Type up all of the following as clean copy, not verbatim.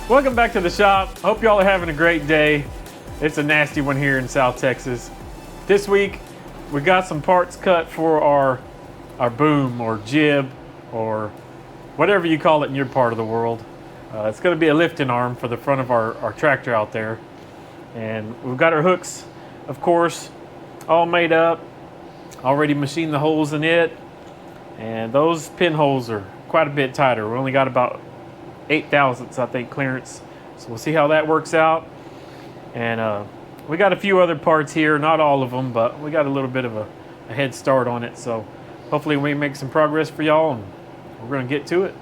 Welcome back to the shop. Hope y'all are having a great day. It's a nasty one here in South Texas. This week, we got some parts cut for our boom or jib or whatever you call it in your part of the world. It's gonna be a lifting arm for the front of our tractor out there. And we've got our hooks, of course, all made up, already machined the holes in it. And those pinholes are quite a bit tighter. We only got about 8 thousandths, I think, clearance. So we'll see how that works out. And we got a few other parts here, not all of them, but we got a little bit of a head start on it. So hopefully we make some progress for y'all, and we're gonna get to it.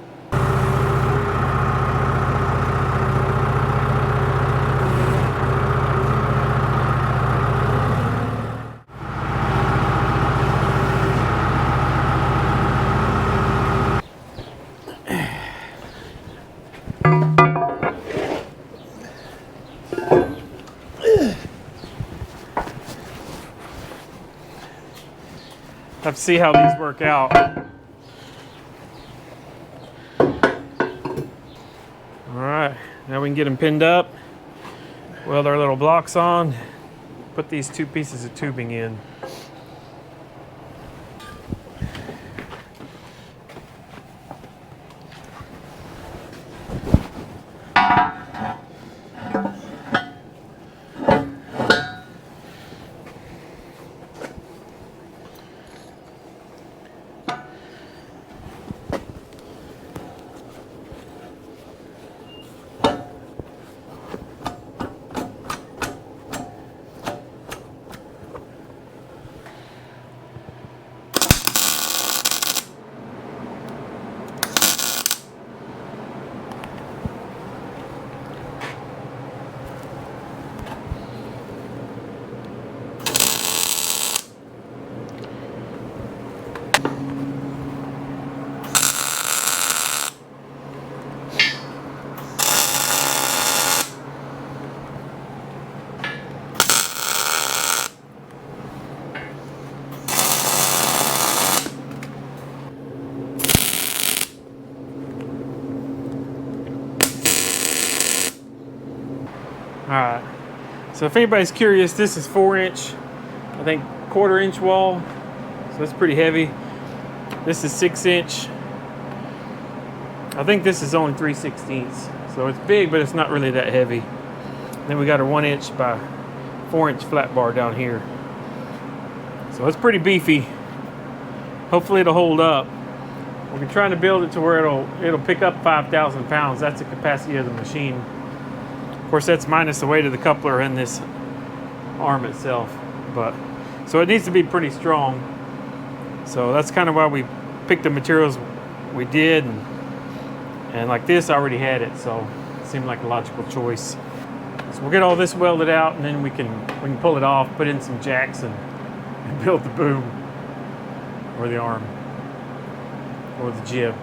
Have to see how these work out. All right, now we can get them pinned up, weld our little blocks on, put these 2 pieces of tubing in. Alright, so if anybody's curious, this is 4-inch, I think 1/4 inch wall, so that's pretty heavy. This is 6-inch. I think this is only 3/16, so it's big, but it's not really that heavy. Then we got our 1-inch by 4-inch flat bar down here. So it's pretty beefy. Hopefully it'll hold up. We're trying to build it to where it'll pick up 5,000 pounds. That's the capacity of the machine. Of course, that's minus the weight of the coupler and this arm itself. So it needs to be pretty strong. So that's kind of why we picked the materials we did. And like this, I already had it, so it seemed like a logical choice. So we'll get all this welded out, and then we can pull it off, put in some jacks, and build the boom, or the arm, or the jib,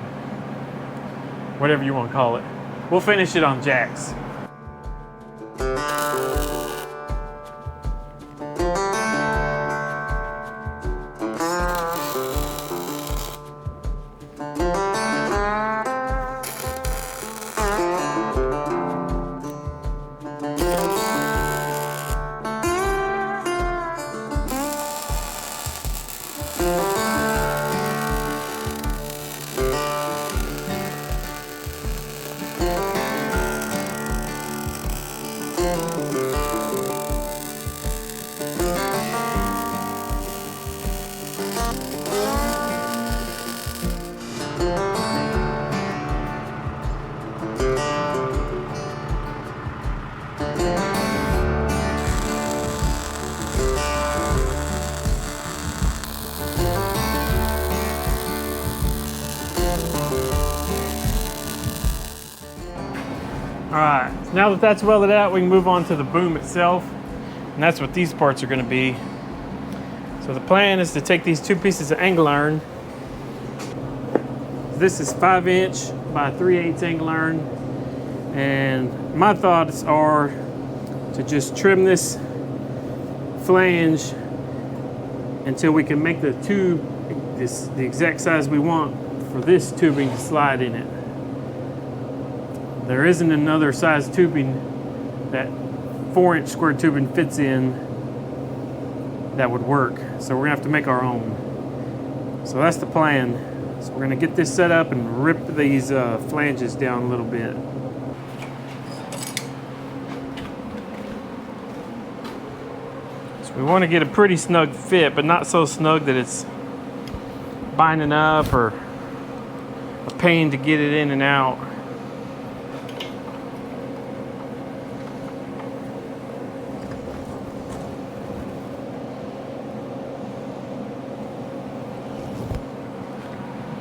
whatever you want to call it. We'll finish it on jacks. All right, now that that's welded out, we can move on to the boom itself, and that's what these parts are going to be. So the plan is to take these 2 pieces of angle iron. This is 5-inch by 3/8 angle iron, and my thoughts are to just trim this flange until we can make the tube the exact size we want for this tubing to slide in it. There isn't another size tubing that 4-inch square tubing fits in that would work. So we're gonna have to make our own. So that's the plan. So we're gonna get this set up and rip these flanges down a little bit. So we want to get a pretty snug fit, but not so snug that it's binding up or a pain to get it in and out.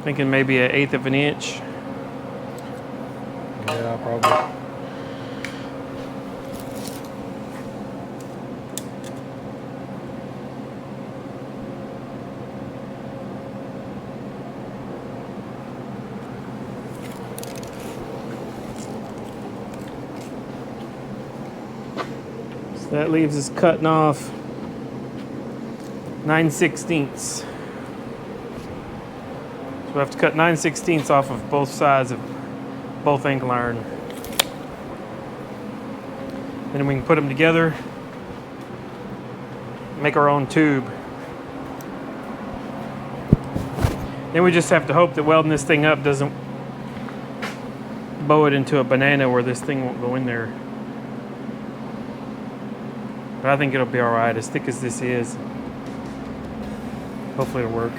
Thinking maybe 1/8 of an inch. Yeah, probably. So that leaves us cutting off 9/16. So we have to cut 9/16 off of both sides of both angle iron. Then we can put them together, make our own tube. Then we just have to hope that welding this thing up doesn't bow it into a banana where this thing won't go in there. But I think it'll be all right, as thick as this is. Hopefully it'll work.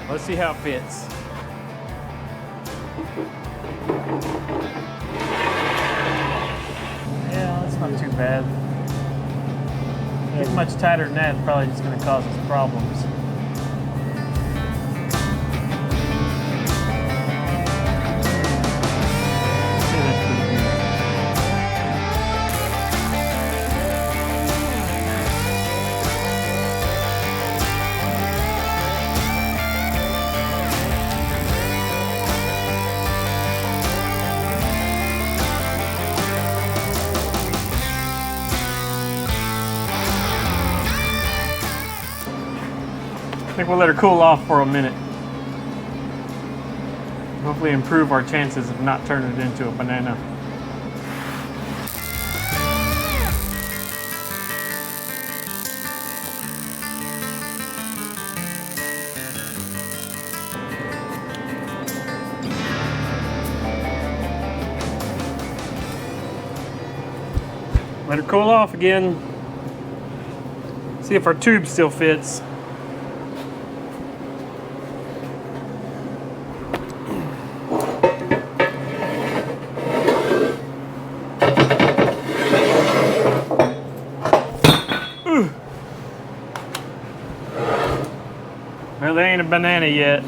Let's see how it fits. Yeah, that's not too bad. Get much tighter than that, it's probably just going to cause us problems. See, that's pretty good. I think we'll let her cool off for a minute. Hopefully improve our chances of not turning it into a banana. Let her cool off again. See if our tube still fits. Well, there ain't a banana yet.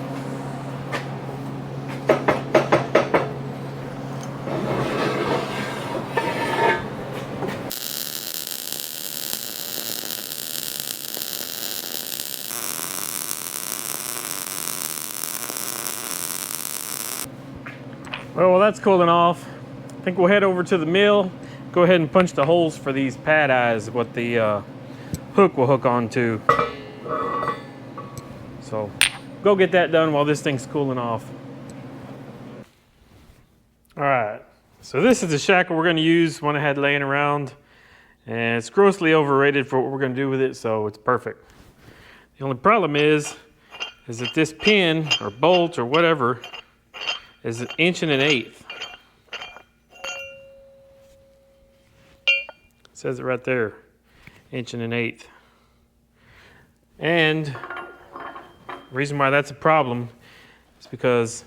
Well, while that's cooling off, I think we'll head over to the mill, go ahead and punch the holes for these pad eyes, what the hook will hook onto. So go get that done while this thing's cooling off. All right, So this is the shackle we're going to use, one I had laying around, and it's grossly overrated for what we're going to do with it, so it's perfect. The only problem is that this pin or bolt or whatever is 1 1/8 inches. It says it right there, 1 1/8 inches. And the reason why that's a problem is because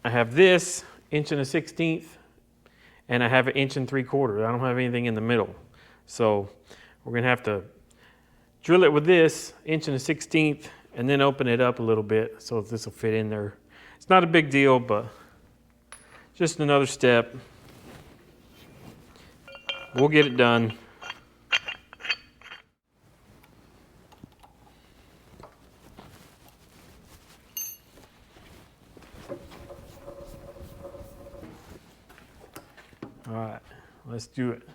I have this 1 1/16 inches and I have 1 3/4 inches. I don't have anything in the middle. So we're going to have to drill it with this 1 1/16 inches and then open it up a little bit so this will fit in there. It's not a big deal, but just another step. We'll get it done. All right, let's do it.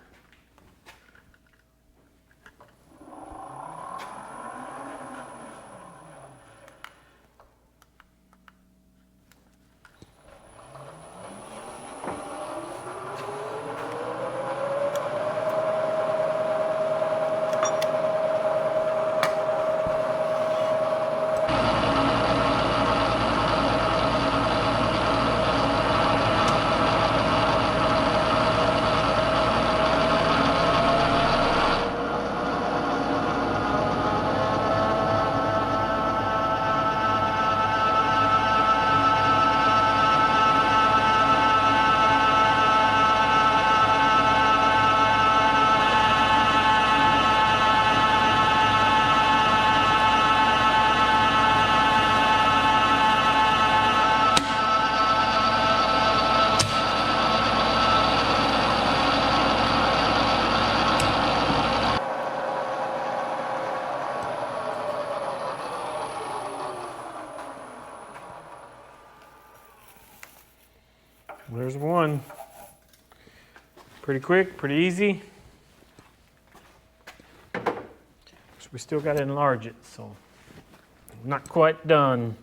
There's one. Pretty quick, pretty easy. We still got to enlarge it, so not quite done.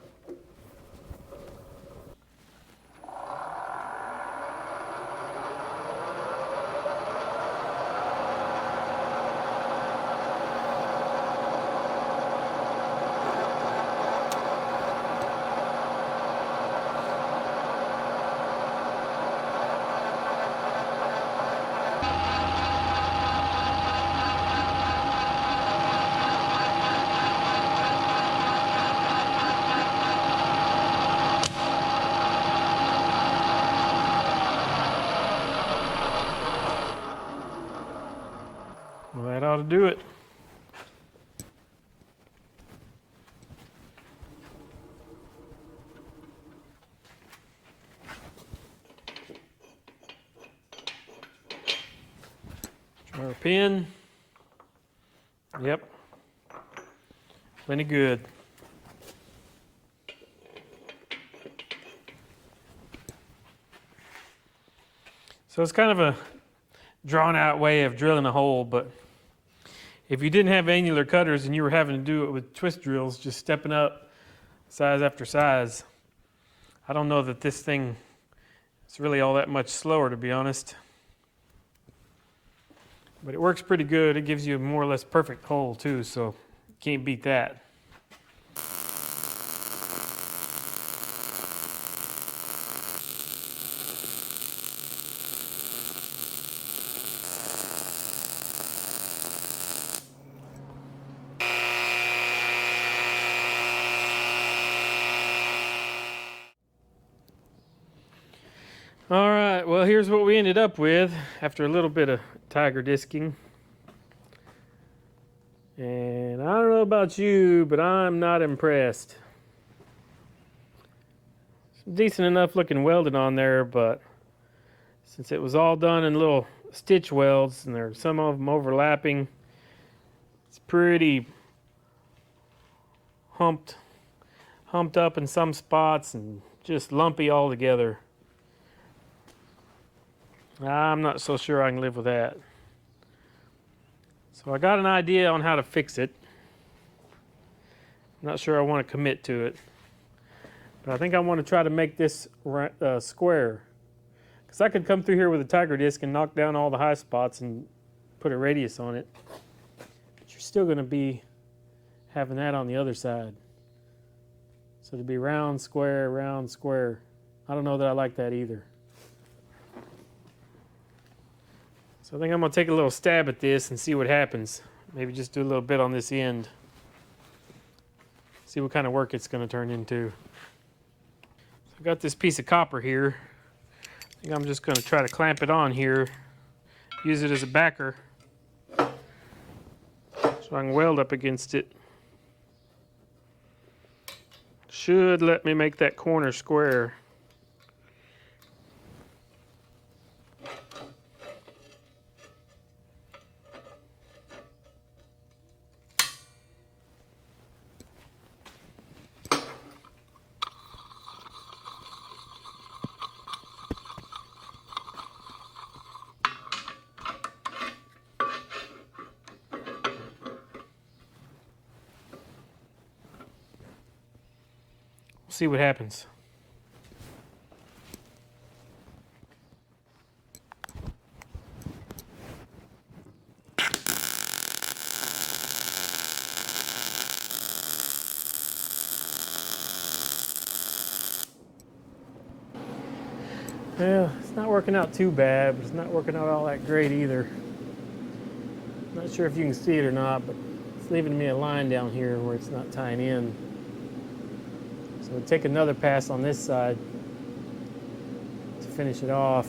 Well, that ought to do it. Try our pin. Yep. Plenty good. So it's kind of a drawn out way of drilling a hole, but if you didn't have annular cutters and you were having to do it with twist drills, just stepping up size after size, I don't know that this thing is really all that much slower, to be honest. But it works pretty good. It gives you a more or less perfect hole too, so you can't beat that. All right, well, here's what we ended up with after a little bit of tiger disking. And I don't know about you, but I'm not impressed. Some decent enough looking welding on there, but since it was all done in little stitch welds and there's some of them overlapping, it's pretty humped up in some spots and just lumpy all together. I'm not so sure I can live with that. So I got an idea on how to fix it. I'm not sure I want to commit to it. But I think I want to try to make this square. Because I could come through here with a tiger disc and knock down all the high spots and put a radius on it. But you're still going to be having that on the other side. So to be round, square, round, square. I don't know that I like that either. So I think I'm going to take a little stab at this and see what happens. Maybe just do a little bit on this end. See what kind of work it's going to turn into. So I got this piece of copper here. I think I'm just going to try to clamp it on here. Use it as a backer. So I can weld up against it. Should let me make that corner square. See what happens. Yeah, it's not working out too bad, but it's not working out all that great either. Not sure if you can see it or not, but it's leaving me a line down here where it's not tying in. So we'll take another pass on this side to finish it off.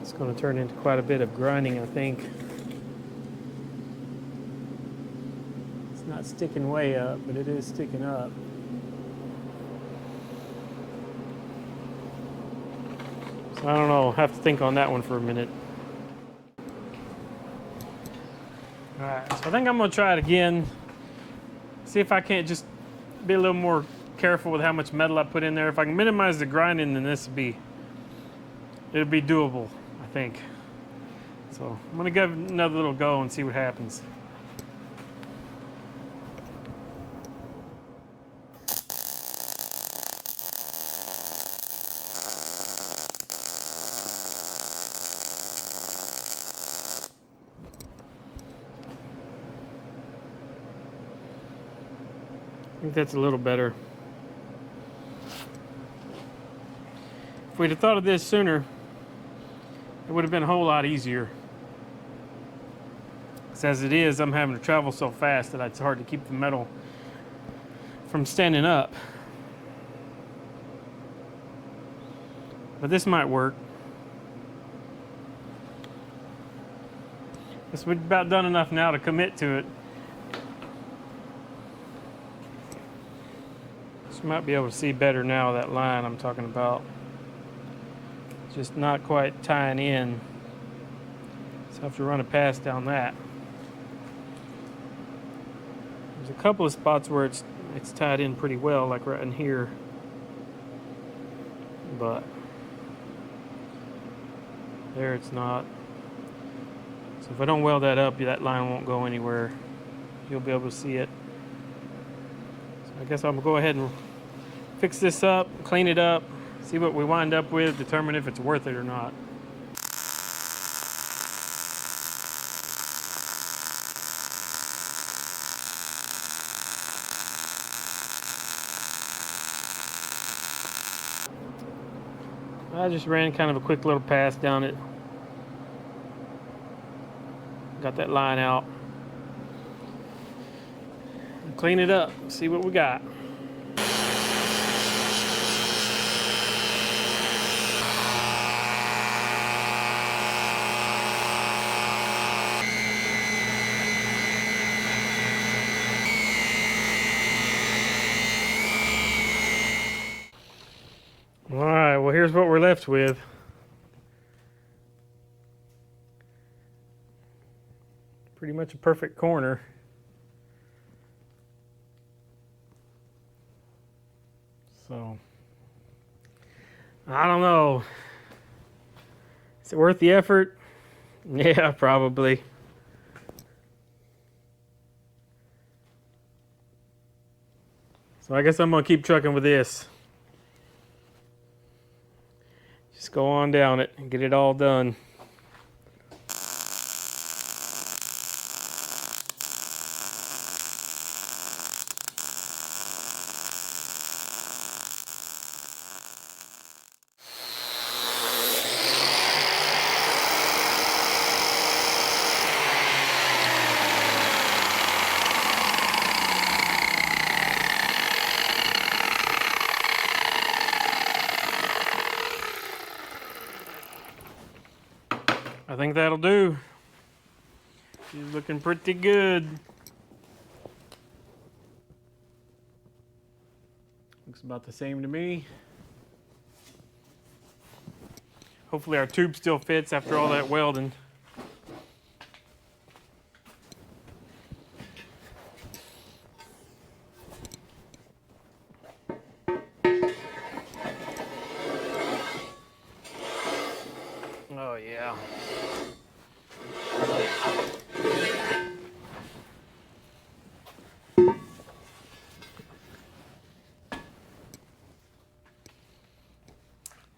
It's going to turn into quite a bit of grinding, I think. It's not sticking way up, but it is sticking up. So I don't know, I'll have to think on that one for a minute. Alright, so I think I'm going to try it again. See if I can't just be a little more careful with how much metal I put in there. If I can minimize the grinding, then it'll be doable, I think. So I'm going to give it another little go and see what happens. I think that's a little better. If we'd have thought of this sooner, it would have been a whole lot easier. Because as it is, I'm having to travel so fast that it's hard to keep the metal from standing up. But this might work. This would be about done enough now to commit to it. You might be able to see better now that line I'm talking about. It's just not quite tying in. So I have to run a pass down that. There's a couple of spots where it's tied in pretty well, like right in here. But there it's not. So if I don't weld that up, that line won't go anywhere. You'll be able to see it. So I guess I'm gonna go ahead and fix this up, clean it up, see what we wind up with, determine if it's worth it or not. I just ran kind of a quick little pass down it. Got that line out. Clean it up, see what we got. Alright, well here's what we're left with. Pretty much a perfect corner. So, I don't know. Is it worth the effort? Yeah, probably. So I guess I'm gonna keep trucking with this. Just go on down it and get it all done. I think that'll do. She's looking pretty good. Looks about the same to me. Hopefully our tube still fits after all that welding. Oh yeah.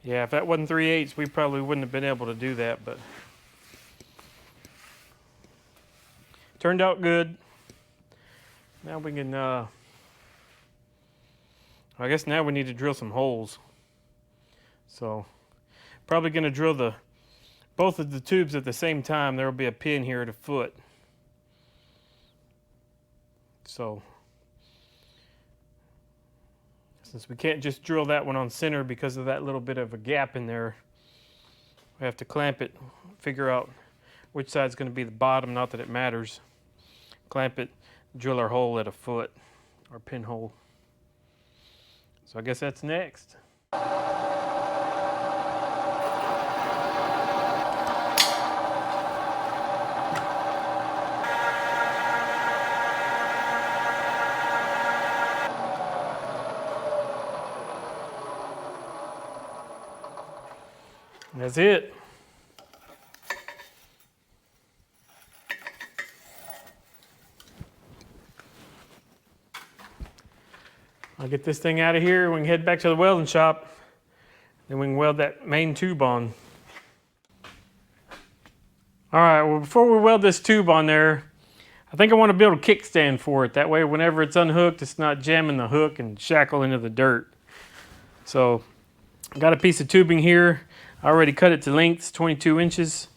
Yeah, if that wasn't 3/8, we probably wouldn't have been able to do that, but turned out good. Now we can, I guess now we need to drill some holes. So, probably gonna drill both of the tubes at the same time. There will be a pin here at a foot. So, since we can't just drill that one on center because of that little bit of a gap in there, we have to clamp it, figure out which side's going to be the bottom, not that it matters. Clamp it, drill our hole at a foot, our pinhole. So I guess that's next. That's it. I'll get this thing out of here. We can head back to the welding shop. Then we can weld that main tube on. All right, well, before we weld this tube on there, I think I want to build a kickstand for it. That way, whenever it's unhooked, it's not jamming the hook and shackle into the dirt. So, I got a piece of tubing here. I already cut it to lengths, 22 inches.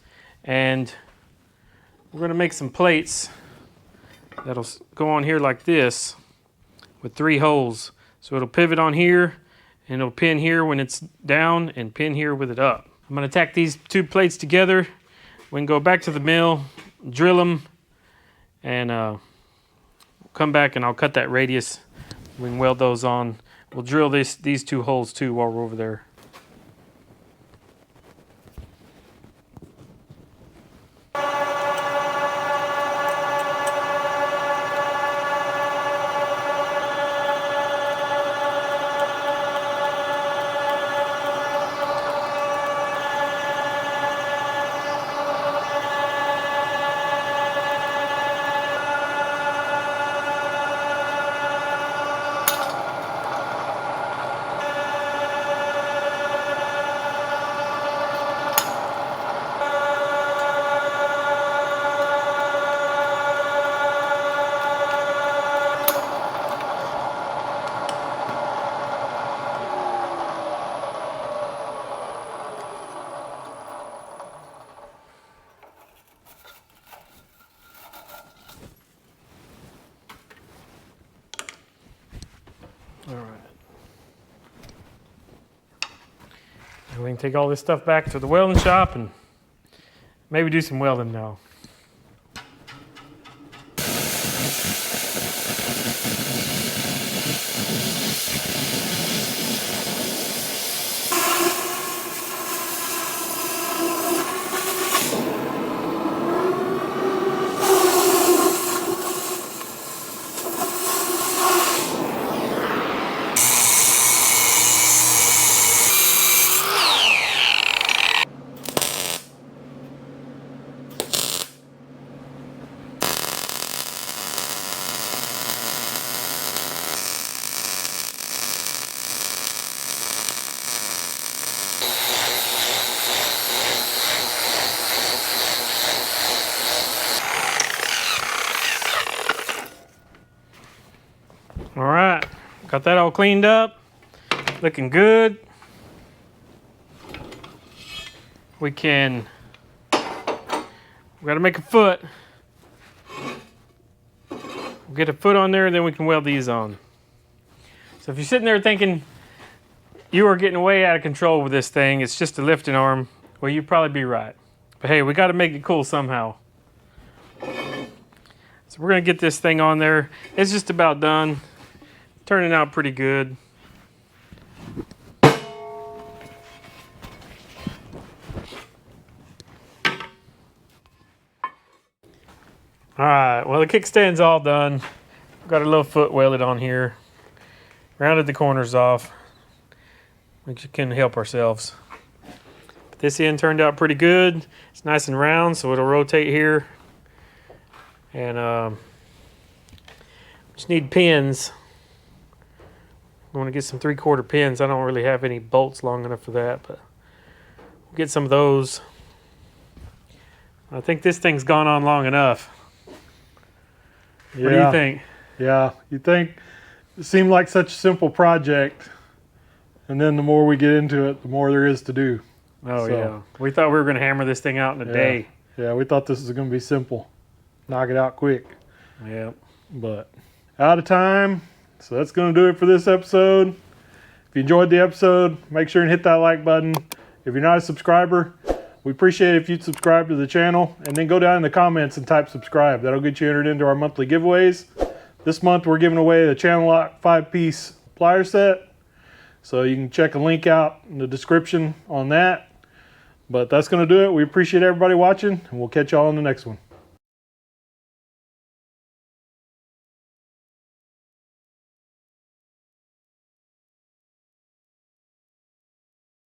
And we're going to make some plates that'll go on here like this with 3 holes. So it'll pivot on here, and it'll pin here when it's down, and pin here with it up. I'm going to tack these 2 plates together. We can go back to the mill, drill them, and come back and I'll cut that radius. We can weld those on. We'll drill these 2 holes too while we're over there. All right. And we can take all this stuff back to the welding shop and maybe do some welding now. All right, got that all cleaned up, looking good. We got to make a foot. We'll get a foot on there, and then we can weld these on. So if you're sitting there thinking you are getting way out of control with this thing, it's just a lifting arm, well, you'd probably be right. But hey, we got to make it cool somehow. So we're going to get this thing on there. It's just about done. Turning out pretty good. All right, well, the kickstand's all done. Got a little foot welded on here. Rounded the corners off. We couldn't help ourselves. But this end turned out pretty good. It's nice and round, so it'll rotate here. And just need pins. I want to get some 3/4 pins. I don't really have any bolts long enough for that, but we'll get some of those. I think this thing's gone on long enough. What do you think? Yeah, you think it seemed like such a simple project, and then the more we get into it, the more there is to do. Oh, yeah. We thought we were going to hammer this thing out in a day. Yeah, we thought this was going to be simple. Knock it out quick. Yeah. But out of time, so that's going to do it for this episode. If you enjoyed the episode, make sure and hit that like button. If you're not a subscriber, we appreciate it if you'd subscribe to the channel, and then go down in the comments and type subscribe. That'll get you entered into our monthly giveaways. This month we're giving away the Channel Lock 5-piece plier set. So you can check a link out in the description on that. But that's going to do it. We appreciate everybody watching, and we'll catch y'all on the next one.